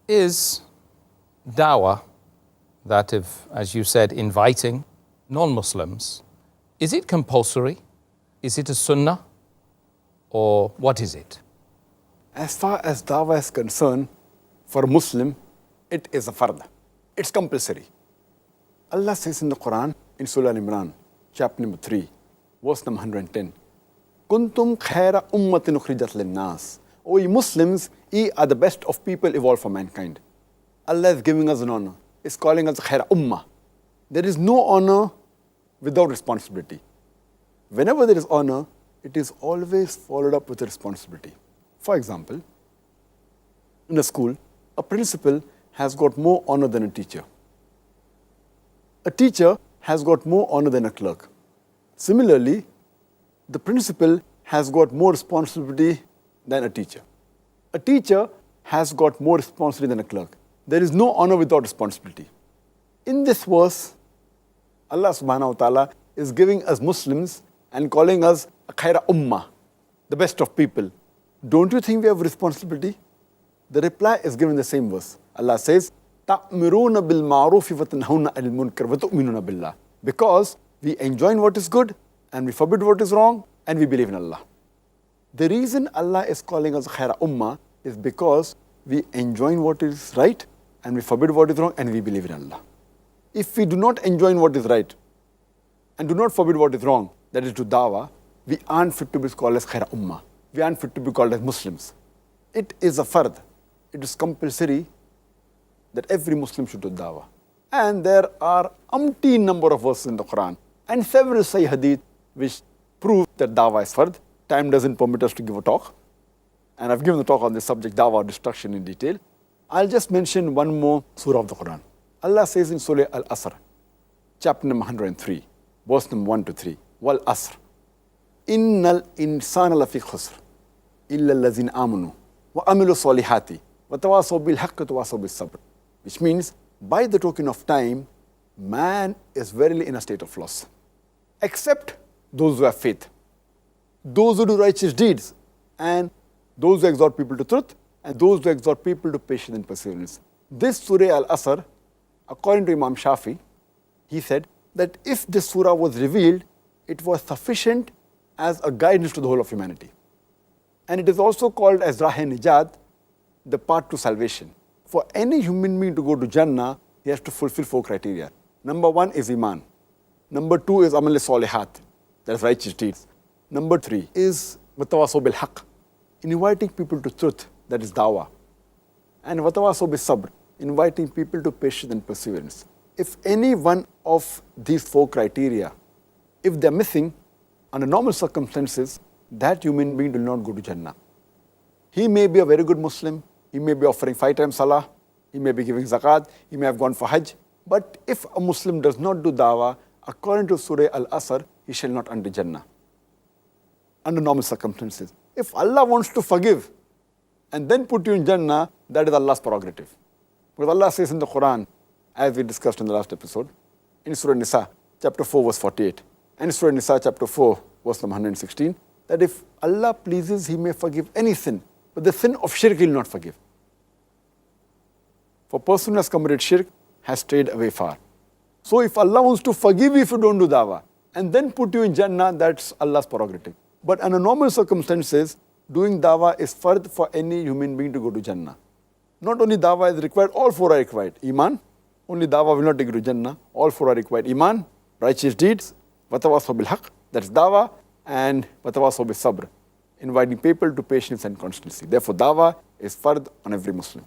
Is dawah, that of, as you said, inviting non-Muslims, is it compulsory? Is it a sunnah? Or what is it? As far as dawah is concerned, for a Muslim, it is a fardh. It's compulsory. Allah says in the Quran, in Surah Al-Imran, chapter number 3, verse number 110, Kuntum khaira ummatin ukhrijat lin-nas. O ye Muslims, ye are the best of people evolved for mankind. Allah is giving us an honor. He's calling us khaira ummah. There is no honor without responsibility. Whenever there is honor, it is always followed up with a responsibility. For example, in a school, a principal has got more honor than a teacher. A teacher has got more honor than a clerk. Similarly, the principal has got more responsibility than a teacher. A teacher has got more responsibility than a clerk. There is no honor without responsibility. In this verse, Allah subhanahu wa ta'ala is giving us Muslims and calling us a khaira ummah, the best of people. Don't you think we have responsibility? The reply is given in the same verse. Allah says, تَأْمِرُونَ بِالْمَعْرُوفِ وَتَنْهَوْنَ عَنِ الْمُنْكَرِ وَتُؤْمِنُونَ بِاللَّهِ. Because we enjoin what is good and we forbid what is wrong and we believe in Allah. The reason Allah is calling us khaira ummah is because we enjoin what is right and we forbid what is wrong and we believe in Allah. If we do not enjoin what is right and do not forbid what is wrong, that is to dawah, we aren't fit to be called as khaira ummah. We aren't fit to be called as Muslims. It is a fardh. It is compulsory that every Muslim should do dawah. And there are umpteen number of verses in the Quran and several Sahih Hadith which prove that dawah is fardh. Time doesn't permit us to give a talk. And I've given the talk on this subject, dawah, destruction, in detail. I'll just mention one more surah of the Quran. Allah says in Surah Al-Asr, chapter number 103, verse number 1 to 3, Wal Asr, Innal insana lafi khusr, illa allazina amanu, wa amilu salihati, wa tawasaw bil haqqi wa tawasaw bis sabr. Which means, by the token of time, man is verily in a state of loss. Except those who have faith, those who do righteous deeds, and those who exhort people to truth, and those who exhort people to patience and perseverance. This Surah Al-Asr, according to Imam Shafi, he said that if this surah was revealed, it was sufficient as a guidance to the whole of humanity. And it is also called as Rah-e-Nijat, the path to salvation. For any human being to go to Jannah, he has to fulfill 4 criteria. Number 1 is Iman. Number 2 is Amal Salihat, that is righteous deeds. Number 3 is Watawasaw bil Haqq, inviting people to truth, that is dawah. And Watawasaw bis Sabr, inviting people to patience and perseverance. If any one of these 4 criteria, if they're missing, under normal circumstances, that human being will not go to Jannah. He may be a very good Muslim, he may be offering 5 times salah, he may be giving zakat, he may have gone for hajj. But if a Muslim does not do dawah, according to Surah Al-Asr, he shall not enter Jannah. Under normal circumstances. If Allah wants to forgive and then put you in Jannah, that is Allah's prerogative. Because Allah says in the Quran, as we discussed in the last episode, in Surah Nisa, chapter 4, verse 48, and Surah Nisa, chapter 4, verse number 116, that if Allah pleases, He may forgive any sin, but the sin of shirk He will not forgive. For a person who has committed shirk, has strayed away far. So if Allah wants to forgive you if you don't do dawah, and then put you in Jannah, that's Allah's prerogative. But under normal circumstances, doing dawah is fardh for any human being to go to Jannah. Not only dawah is required, all 4 are required. Iman, only dawah will not take you to Jannah. All 4 are required. Iman, righteous deeds, watawasaw bil haqq, that's dawah, and watawasaw bis sabr, inviting people to patience and constancy. Therefore, dawah is fardh on every Muslim.